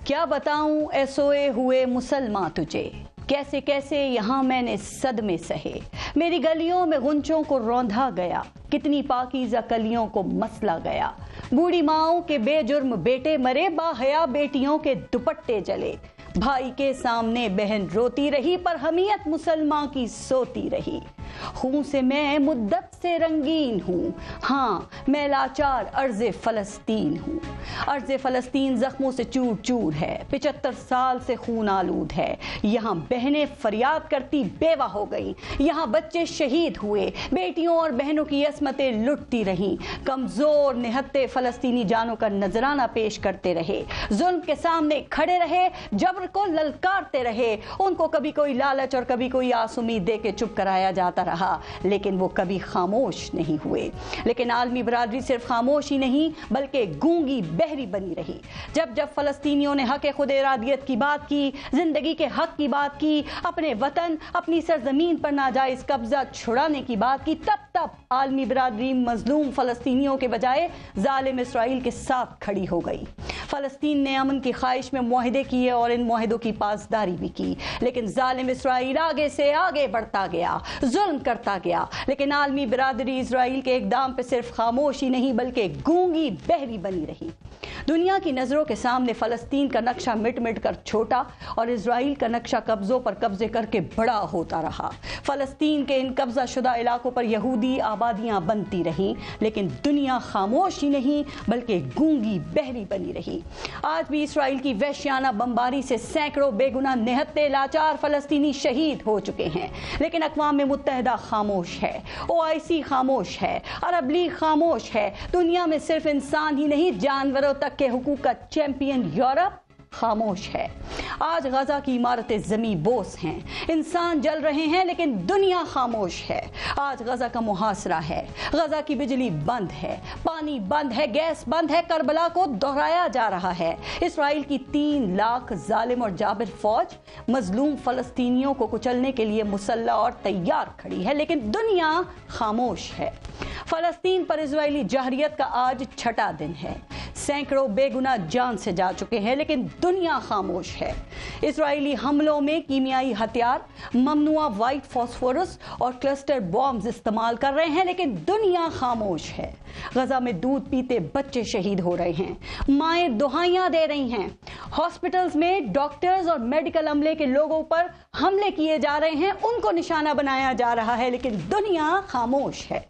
क्या बताऊं ए सोए हुए मुसलमान तुझे, कैसे कैसे यहाँ मैंने सदमे सहे। मेरी गलियों में गुंचों को रौंधा गया, कितनी पाकीज़ा कलियों को मसला गया। बूढ़ी माओं के बेजुर्म बेटे मरे, बाहया बेटियों के दुपट्टे जले। भाई के सामने बहन रोती रही, पर हमीयत मुसलमान की सोती रही। खून से मैं मुद्दत से रंगीन हूँ, हाँ मैं लाचार अर्ज़े फ़लस्तीन हूँ। अर्ज़े फ़लस्तीन ज़ख्मों से चूर चूर है, 75 साल से खून आलूद है। यहाँ बहनें फरियाद करती बेवा हो गई, यहाँ बच्चे शहीद हुए, बेटियों और बहनों की अस्मतें लुटती रहीं। कमज़ोर निहत्ते फ़लस्तीनी जानों का नजराना पेश करते रहे, जुल्म के सामने खड़े रहे, जबर को ललकारते रहे। उनको कभी कोई लालच और कभी कोई आस उम्मीद दे के चुप कराया जाता रहा, लेकिन वो कभी खामोश नहीं हुए। लेकिन आलमी बरादरी सिर्फ खामोश ही नहीं बल्कि गूंगी बहरी बनी रही। जब जब फलस्तीनियों ने हक खुद इरादियत की बात की, जिंदगी के हक की बात की, अपने वतन अपनी सरजमीन पर नाजायज कब्जा छुड़ाने की बात की, तब तब आलमी बरादरी मजलूम फलस्तीनियों के बजाय जालिम इसराइल के साथ खड़ी हो गई। फलस्तीन ने अमन की ख्वाहिश में मुआहदे किए और इन मुआहदों की पासदारी भी की, लेकिन जालिम इसराइल आगे से आगे बढ़ता गया, जुल्म करता गया। लेकिन आलमी बरादरी इसराइल के इक़दाम पे सिर्फ खामोशी नहीं बल्कि गूंगी बहरी बनी रही। दुनिया की नज़रों के सामने फ़लस्तीन का नक्शा मिट मिट कर छोटा और इजराइल का नक्शा कब्ज़ों पर कब्ज़े करके बड़ा होता रहा। फ़लस्तीन के इन कब्ज़ा शुदा इलाकों पर यहूदी आबादियाँ बनती रहीं, लेकिन दुनिया खामोश ही नहीं बल्कि गूंगी बहरी बनी रही। आज भी इसराइल की वहशियाना बमबारी से सैकड़ों बेगुनाह निहत्ते लाचार फ़लस्तीनी शहीद हो चुके हैं, लेकिन अक़वाम मुत्तहिदा खामोश है, OIC खामोश है, अरब लीग खामोश है। दुनिया में सिर्फ इंसान ही नहीं जानवरों तक के हुकूक का चैंपियन यूरोप खामोश है। आज गजा की इमारतें ज़मी बोस हैं, इंसान जल रहे हैं, लेकिन दुनिया खामोश है। आज गजा का मुहासरा है, गजा की बिजली बंद है, पानी बंद है, गैस बंद है, करबला को दोहराया जा रहा है। इसराइल की 3 लाख जालिम और जाबिर फौज मजलूम फलस्तीनियों को कुचलने के लिए मुसल्लह और तैयार खड़ी है, लेकिन दुनिया खामोश है। फलस्तीन पर इजरायली जहरियत का आज छठा दिन है। सैकड़ों बेगुनाह जान से जा चुके हैं, लेकिन दुनिया खामोश है। इजरायली हमलों में कीमियाई हथियार, ममनुआ व्हाइट फॉस्फोरस और क्लस्टर बॉम्ब्स इस्तेमाल कर रहे हैं, लेकिन दुनिया खामोश है। गजा में दूध पीते बच्चे शहीद हो रहे हैं, माएं दुहाइयां दे रही हैं, हॉस्पिटल्स में डॉक्टर्स और मेडिकल अमले के लोगों पर हमले किए जा रहे हैं, उनको निशाना बनाया जा रहा है, लेकिन दुनिया खामोश है।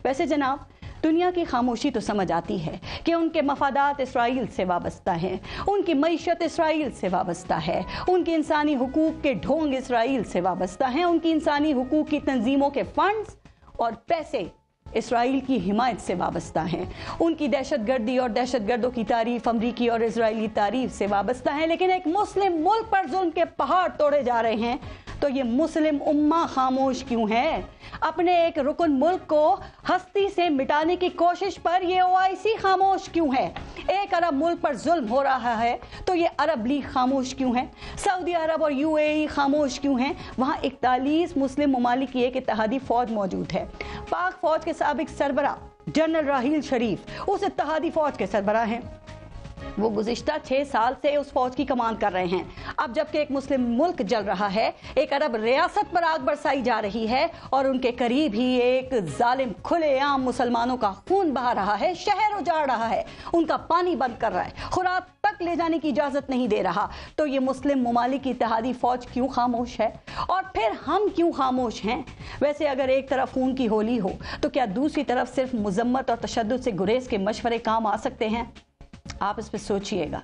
वैसे जनाब, दुनिया की खामोशी तो समझ आती है कि उनके मफादात इसराइल से वाबस्ता हैं, उनकी मईशत इसराइल से वाबस्ता है, उनके इंसानी हुकूक के ढोंग इसराइल से वाबस्ता हैं, उनकी इंसानी हुकूक की तंजीमों के फंड्स और पैसे इसराइल की हिमायत से वाबस्ता हैं, उनकी दहशतगर्दी और दहशतगर्दों की तारीफ अमरीकी और इजरायली तारीफ से वाबस्ता है। लेकिन एक मुस्लिम मुल्क पर जुल्म के पहाड़ तोड़े जा रहे हैं, तो ये मुस्लिम उम्मा खामोश क्यों है? अपने एक रुकन मुल्क को हस्ती से मिटाने की कोशिश पर ये OIC खामोश क्यों है? एक अरब मुल्क पर जुल्म हो रहा है तो ये अरब लीग खामोश क्यों है? सऊदी अरब और UAE खामोश क्यों हैं? वहाँ 41 मुस्लिम ममालिक की एक इत्तेहादी फौज मौजूद है। पाक फौज के साबिक सरबरा जनरल राहील शरीफ उस इत्तेहादी फौज के सरबरा हैं। वो गुज़िश्ता 6 साल से उस फौज की कमान कर रहे हैं। अब जबकि एक मुस्लिम मुल्क जल रहा है, एक अरब रियासत पर आग बरसाई जा रही है और उनके करीब ही एक जालिम खुलेआम मुसलमानों का खून बहा रहा है, शहर उजाड़ रहा है, उनका पानी बंद कर रहा है, खुराक तक ले जाने की इजाजत नहीं दे रहा, तो ये मुस्लिम ममालिक की इत्तेहादी फौज क्यों खामोश है? और फिर हम क्यों खामोश हैं? वैसे अगर एक तरफ खून की होली हो तो क्या दूसरी तरफ सिर्फ मुजम्मत और तशद्दुद से गुरेज के मशवरे काम आ सकते हैं? आप इस पर सोचिएगा।